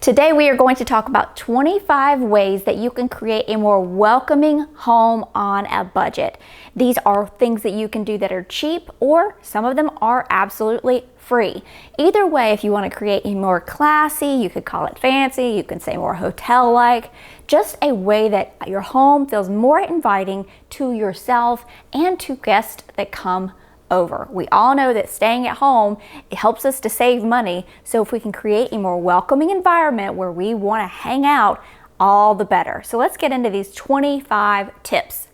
Today we are going to talk about 25 ways that you can create a more welcoming home on a budget. These are things that you can do that are cheap, or some of them are absolutely free. Either way, if you want to create a more classy, you could call it fancy, you can say more hotel-like, just a way that your home feels more inviting to yourself and to guests that come over. We all know that staying at home, it helps us to save money. So if we can create a more welcoming environment where we want to hang out, all the better. So let's get into these 25 tips.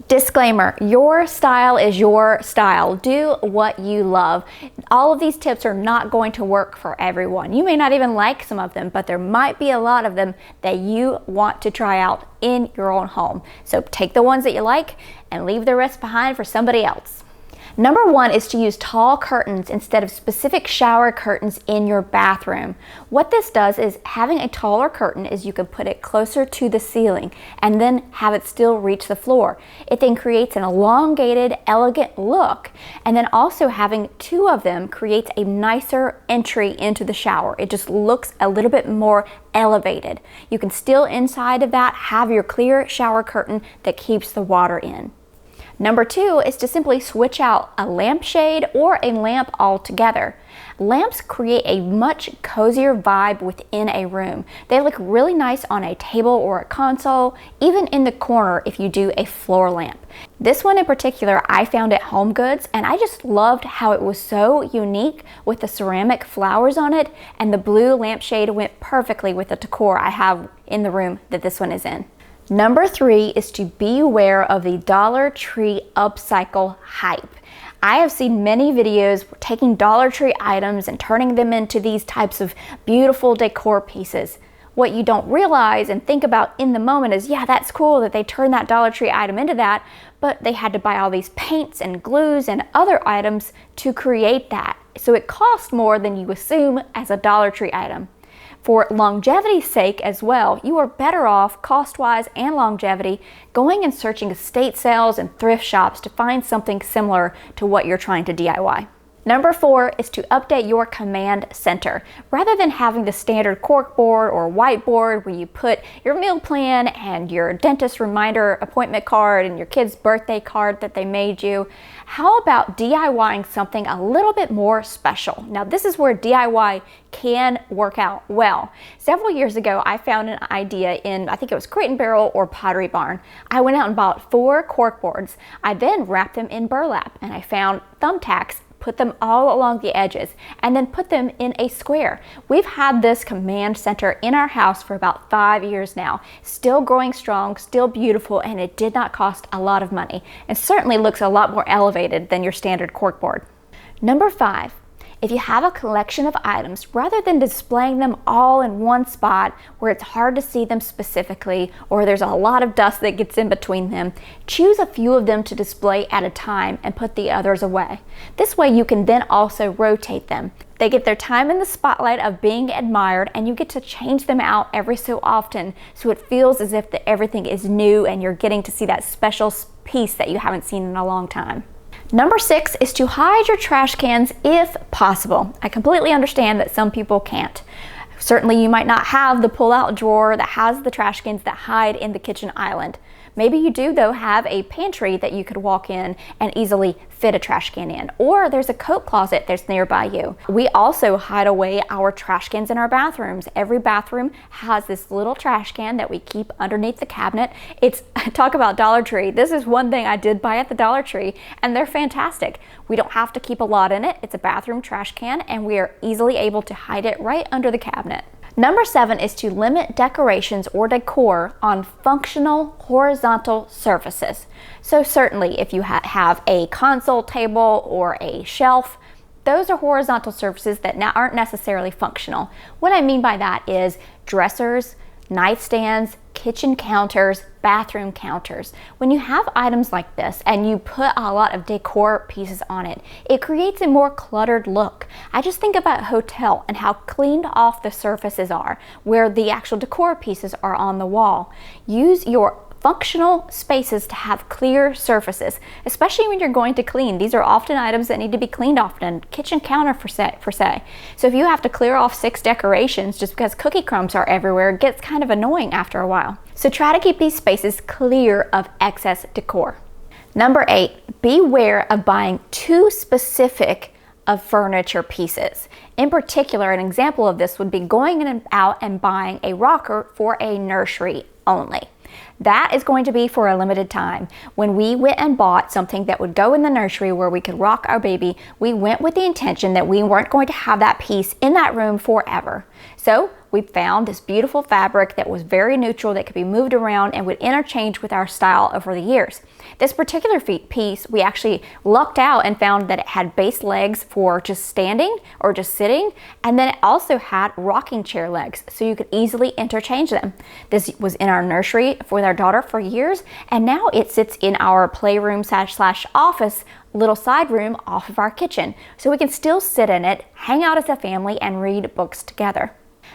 Disclaimer, your style is your style. Do what you love. All of these tips are not going to work for everyone. You may not even like some of them, but there might be a lot of them that you want to try out in your own home. So take the ones that you like and leave the rest behind for somebody else. Number one is to use tall curtains instead of specific shower curtains in your bathroom. What this does is having a taller curtain is you can put it closer to the ceiling and then have it still reach the floor. It then creates an elongated, elegant look, and then also having two of them creates a nicer entry into the shower. It just looks a little bit more elevated. You can still inside of that have your clear shower curtain that keeps the water in. Number two is to simply switch out a lampshade or a lamp altogether. Lamps create a much cozier vibe within a room. They look really nice on a table or a console, even in the corner if you do a floor lamp. This one in particular I found at Home Goods, and I just loved how it was so unique with the ceramic flowers on it, and the blue lampshade went perfectly with the decor I have in the room that this one is in. Number three is to be aware of the Dollar Tree upcycle hype. I have seen many videos taking Dollar Tree items and turning them into these types of beautiful decor pieces. What you don't realize and think about in the moment is, yeah, that's cool that they turned that Dollar Tree item into that, but they had to buy all these paints and glues and other items to create that. So it cost more than you assume as a Dollar Tree item. For longevity's sake as well, you are better off cost-wise and longevity going and searching estate sales and thrift shops to find something similar to what you're trying to DIY. Number four is to update your command center. Rather than having the standard corkboard or whiteboard where you put your meal plan and your dentist reminder appointment card and your kid's birthday card that they made you, how about DIYing something a little bit more special? Now this is where DIY can work out well. Several years ago, I found an idea in, I think it was Crate & Barrel or Pottery Barn. I went out and bought 4 corkboards. I then wrapped them in burlap, and I found thumbtacks, put them all along the edges, and then put them in a square. We've had this command center in our house for about 5 years now. Still growing strong, still beautiful, and it did not cost a lot of money, and certainly looks a lot more elevated than your standard corkboard. Number 5. If you have a collection of items, rather than displaying them all in one spot where it's hard to see them specifically, or there's a lot of dust that gets in between them, choose a few of them to display at a time and put the others away. This way you can then also rotate them. They get their time in the spotlight of being admired, and you get to change them out every so often, so it feels as if everything is new and you're getting to see that special piece that you haven't seen in a long time. Number 6 is to hide your trash cans if possible. I completely understand that some people can't. Certainly you might not have the pull-out drawer that has the trash cans that hide in the kitchen island. Maybe you do though have a pantry that you could walk in and easily fit a trash can in, or there's a coat closet that's nearby you. We also hide away our trash cans in our bathrooms. Every bathroom has this little trash can that we keep underneath the cabinet. It's, talk about Dollar Tree. This is one thing I did buy at the Dollar Tree, and they're fantastic. We don't have to keep a lot in it. It's a bathroom trash can, and we are easily able to hide it right under the cabinet. Number 7 is to limit decorations or decor on functional horizontal surfaces. So certainly if you have a console table or a shelf, those are horizontal surfaces that aren't necessarily functional. What I mean by that is dressers, nightstands, kitchen counters, bathroom counters. When you have items like this and you put a lot of decor pieces on it, it creates a more cluttered look. I just think about a hotel and how cleaned off the surfaces are where the actual decor pieces are on the wall. Use your Functional spaces to have clear surfaces, especially when you're going to clean. These are often items that need to be cleaned often. Kitchen counter for say. So if you have to clear off 6 decorations just because cookie crumbs are everywhere, it gets kind of annoying after a while. So try to keep these spaces clear of excess decor. Number 8, beware of buying too specific of furniture pieces. In particular, an example of this would be going out and buying a rocker for a nursery only. That is going to be for a limited time. When we went and bought something that would go in the nursery where we could rock our baby, we went with the intention that we weren't going to have that piece in that room forever. So we found this beautiful fabric that was very neutral, that could be moved around and would interchange with our style over the years. This particular piece, we actually lucked out and found that it had base legs for just standing or just sitting, and then it also had rocking chair legs, so you could easily interchange them. This was in our nursery with our daughter for years, and now it sits in our playroom slash office little side room off of our kitchen, so we can still sit in it, hang out as a family, and read books together.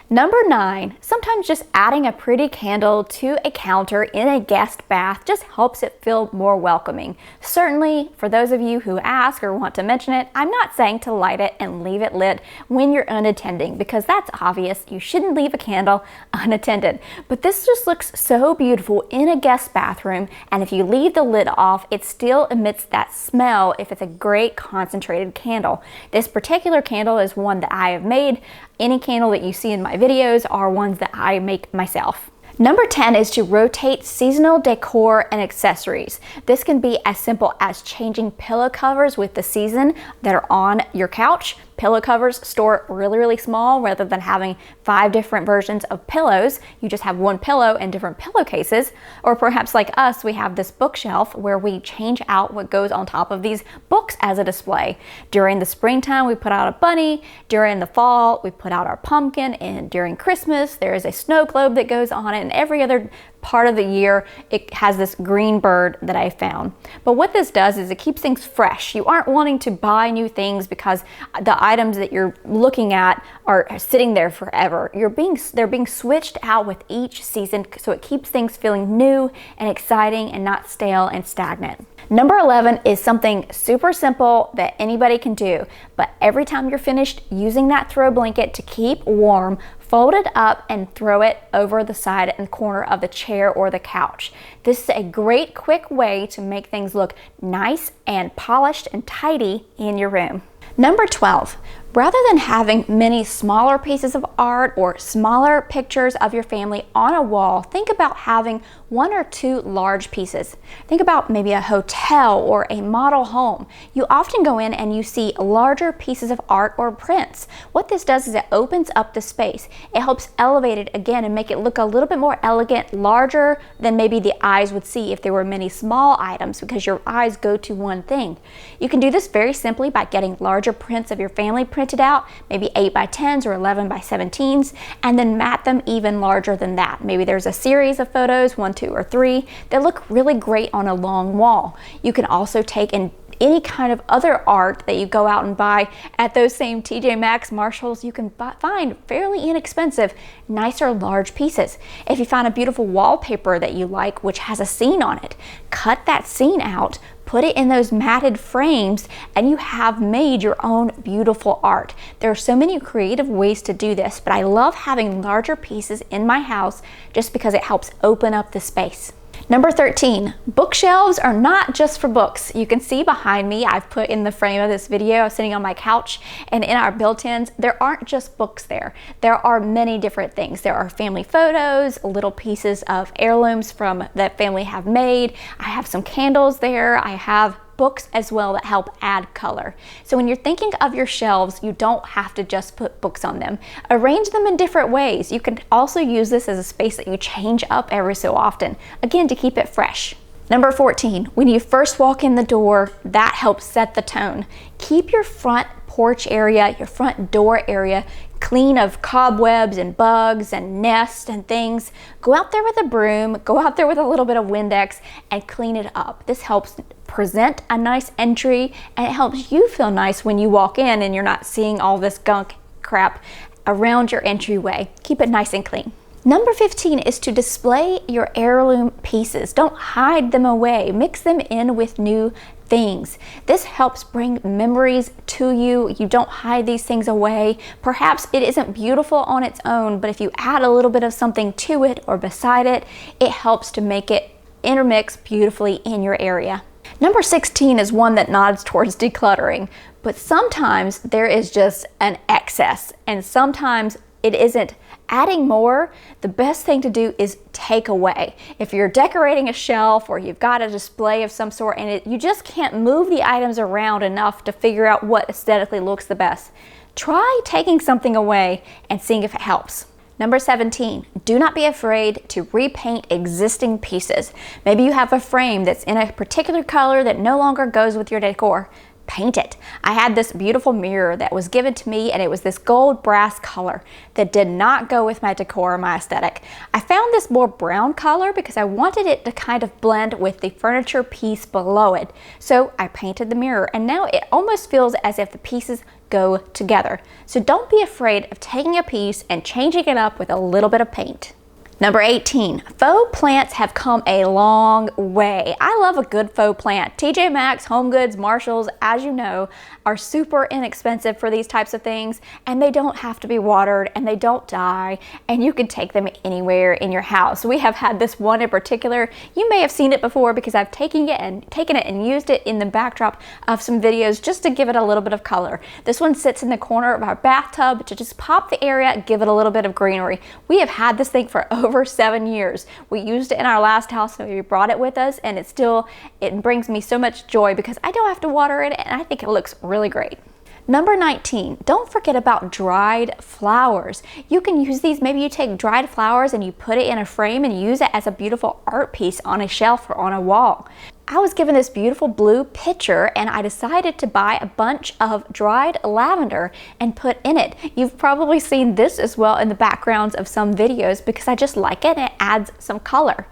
Number 9, sometimes just adding a pretty candle to a counter in a guest bath just helps it feel more welcoming. Certainly, for those of you who ask or want to mention it, I'm not saying to light it and leave it lit when you're unattending, because that's obvious. You shouldn't leave a candle unattended. But this just looks so beautiful in a guest bathroom, and if you leave the lid off, it still emits that smell if it's a great concentrated candle. This particular candle is one that I have made. Any candle that you see in my videos are ones that I make myself. Number 10 is to rotate seasonal decor and accessories. This can be as simple as changing pillow covers with the season that are on your couch. Pillow covers store really small, rather than having 5 different versions of pillows. You just have one pillow and different pillowcases. Or perhaps like us, we have this bookshelf where we change out what goes on top of these books as a display. During the springtime, we put out a bunny. During the fall, we put out our pumpkin. And during Christmas, there is a snow globe that goes on it. And every other part of the year, it has this green bird that I found. But what this does is it keeps things fresh. You aren't wanting to buy new things because the items that you're looking at are sitting there forever. They're being switched out with each season, so it keeps things feeling new and exciting and not stale and stagnant. Number 11 is something super simple that anybody can do, but every time you're finished using that throw blanket to keep warm, fold it up and throw it over the side and corner of the chair or the couch. This is a great quick way to make things look nice and polished and tidy in your room. Number 12, rather than having many smaller pieces of art or smaller pictures of your family on a wall, think about having 1 or 2 large pieces. Think about maybe a hotel or a model home. You often go in and you see larger pieces of art or prints. What this does is it opens up the space. It helps elevate it again and make it look a little bit more elegant, larger than maybe the eyes would see if there were many small items, because your eyes go to one thing. You can do this very simply by getting larger prints of your family printed out, maybe 8 by 10s or 11 by 17s, and then mat them even larger than that. Maybe there's a series of photos, 1, 2, or 3, that look really great on a long wall. You can also take any kind of other art that you go out and buy at those same TJ Maxx, Marshalls. You can find fairly inexpensive, nicer large pieces. If you find a beautiful wallpaper that you like which has a scene on it, cut that scene out, put it in those matted frames, and you have made your own beautiful art. There are so many creative ways to do this, but I love having larger pieces in my house just because it helps open up the space. Number 13, bookshelves are not just for books. You can see behind me, I've put in the frame of this video, I'm sitting on my couch, and in our built-ins, there aren't just books there. There are many different things. There are family photos, little pieces of heirlooms from that family have made. I have some candles there. I have books as well that help add color. So when you're thinking of your shelves, you don't have to just put books on them. Arrange them in different ways. You can also use this as a space that you change up every so often, again, to keep it fresh. Number 14, when you first walk in the door, that helps set the tone. Keep your front porch area, your front door area clean of cobwebs and bugs and nests and things. Go out there with a broom, go out there with a little bit of Windex and clean it up. This helps present a nice entry, and it helps you feel nice when you walk in and you're not seeing all this gunk crap around your entryway. Keep it nice and clean. Number 15 is to display your heirloom pieces. Don't hide them away. Mix them in with new things. This helps bring memories to you. You don't hide these things away. Perhaps it isn't beautiful on its own, but if you add a little bit of something to it or beside it, it helps to make it intermix beautifully in your area. Number 16 is one that nods towards decluttering, but sometimes there is just an excess, and sometimes it isn't. Adding more, the best thing to do is take away. If you're decorating a shelf or you've got a display of some sort and you just can't move the items around enough to figure out what aesthetically looks the best, try taking something away and seeing if it helps. Number 17, do not be afraid to repaint existing pieces. Maybe you have a frame that's in a particular color that no longer goes with your decor. Paint it. I had this beautiful mirror that was given to me, and it was this gold brass color that did not go with my decor or my aesthetic. I found this more brown color because I wanted it to kind of blend with the furniture piece below it. So I painted the mirror, and now it almost feels as if the pieces go together. So don't be afraid of taking a piece and changing it up with a little bit of paint. Number 18, faux plants have come a long way. I love a good faux plant. TJ Maxx, Home Goods, Marshalls, as you know, are super inexpensive for these types of things, and they don't have to be watered, and they don't die, and you can take them anywhere in your house. We have had this one in particular. You may have seen it before because I've taken it and used it in the backdrop of some videos just to give it a little bit of color. This one sits in the corner of our bathtub to just pop the area, give it a little bit of greenery. We have had this thing for over 7 years. We used it in our last house, so we brought it with us, and it brings me so much joy because I don't have to water it, and I think it looks really great. Number 19, don't forget about dried flowers. You can use these, maybe you take dried flowers and you put it in a frame and use it as a beautiful art piece on a shelf or on a wall. I was given this beautiful blue pitcher, and I decided to buy a bunch of dried lavender and put in it. You've probably seen this as well in the backgrounds of some videos because I just like it and it adds some color.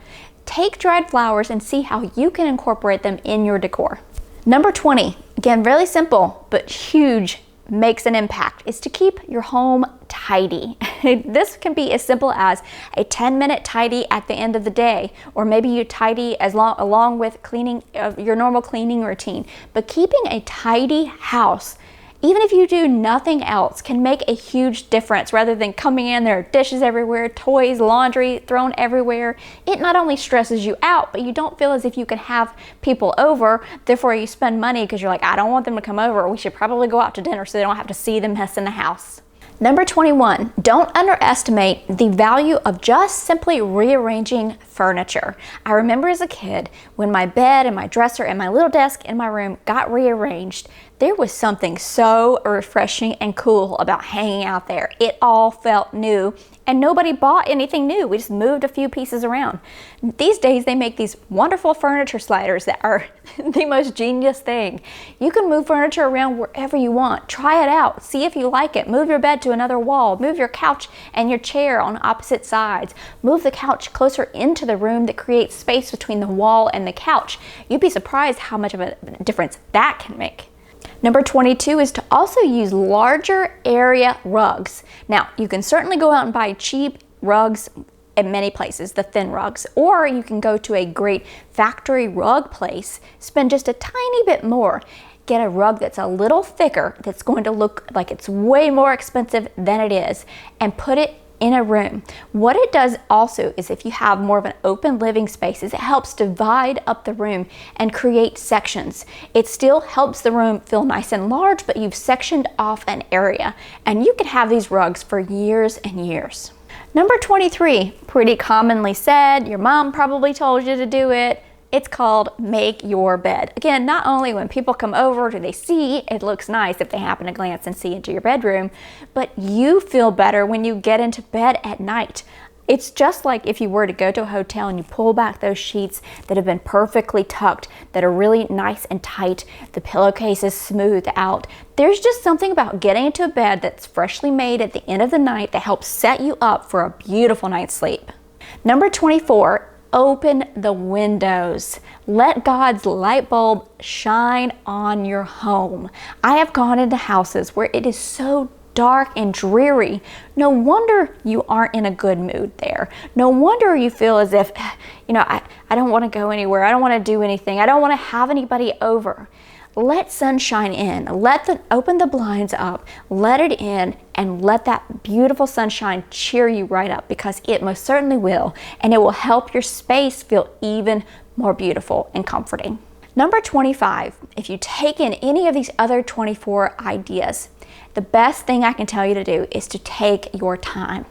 Take dried flowers and see how you can incorporate them in your decor. Number 20, again, really simple, but huge, makes an impact, is to keep your home tidy. This can be as simple as a 10-minute tidy at the end of the day, or maybe you tidy along with cleaning your normal cleaning routine. But keeping a tidy house, even if you do nothing else, can make a huge difference. Rather than coming in, there are dishes everywhere, toys, laundry thrown everywhere. It not only stresses you out, but you don't feel as if you can have people over. Therefore, you spend money because you're like, I don't want them to come over. We should probably go out to dinner so they don't have to see the mess in the house. Number 21, don't underestimate the value of just simply rearranging furniture. I remember as a kid when my bed and my dresser and my little desk in my room got rearranged, there was something so refreshing and cool about hanging out there. It all felt new, and nobody bought anything new. We just moved a few pieces around. These days they make these wonderful furniture sliders that are the most genius thing. You can move furniture around wherever you want. Try it out. See if you like it. Move your bed to another wall. Move your couch and your chair on opposite sides. Move the couch closer into the room that creates space between the wall and the couch. You'd be surprised how much of a difference that can make. Number 22 is to also use larger area rugs. Now, you can certainly go out and buy cheap rugs at many places, the thin rugs, or you can go to a great factory rug place, spend just a tiny bit more, get a rug that's a little thicker, that's going to look like it's way more expensive than it is, and put it in a room. What it does also is if you have more of an open living space, is it helps divide up the room and create sections. It still helps the room feel nice and large, but you've sectioned off an area, and you can have these rugs for years and years. Number 23, pretty commonly said, your mom probably told you to do it. It's called make your bed. Again, not only when people come over do they see it looks nice if they happen to glance and see into your bedroom, but you feel better when you get into bed at night. It's just like if you were to go to a hotel and you pull back those sheets that have been perfectly tucked, that are really nice and tight, the pillowcase is smoothed out. There's just something about getting into a bed that's freshly made at the end of the night that helps set you up for a beautiful night's sleep. Number 24, open the windows. Let God's light bulb shine on your home. I have gone into houses where it is so dark and dreary, no wonder you aren't in a good mood there. No wonder you feel as if, I don't want to go anywhere. I don't want to do anything. I don't want to have anybody over. Let sunshine in. Open the blinds up, let it in, and let that beautiful sunshine cheer you right up, because it most certainly will, and it will help your space feel even more beautiful and comforting. Number 25, if you take in any of these other 24 ideas, the best thing I can tell you to do is to take your time.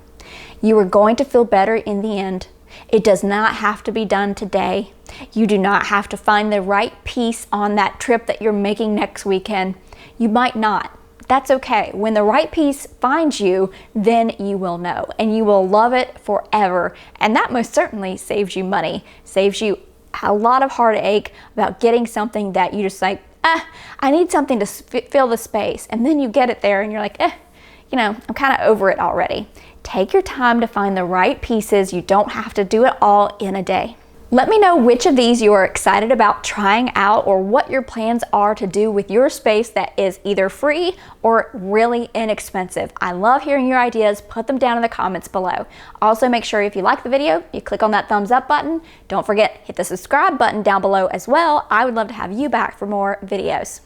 You are going to feel better in the end. It does not have to be done today. You do not have to find the right piece on that trip that you're making next weekend. You might not. That's okay. When the right piece finds you, then you will know, and you will love it forever. And that most certainly saves you money, saves you a lot of heartache about getting something that you just like, I need something to fill the space. And then you get it there and you're like, I'm kind of over it already. Take your time to find the right pieces. You don't have to do it all in a day. Let me know which of these you are excited about trying out, or what your plans are to do with your space that is either free or really inexpensive. I love hearing your ideas. Put them down in the comments below. Also, make sure if you like the video, you click on that thumbs up button. Don't forget, hit the subscribe button down below as well. I would love to have you back for more videos.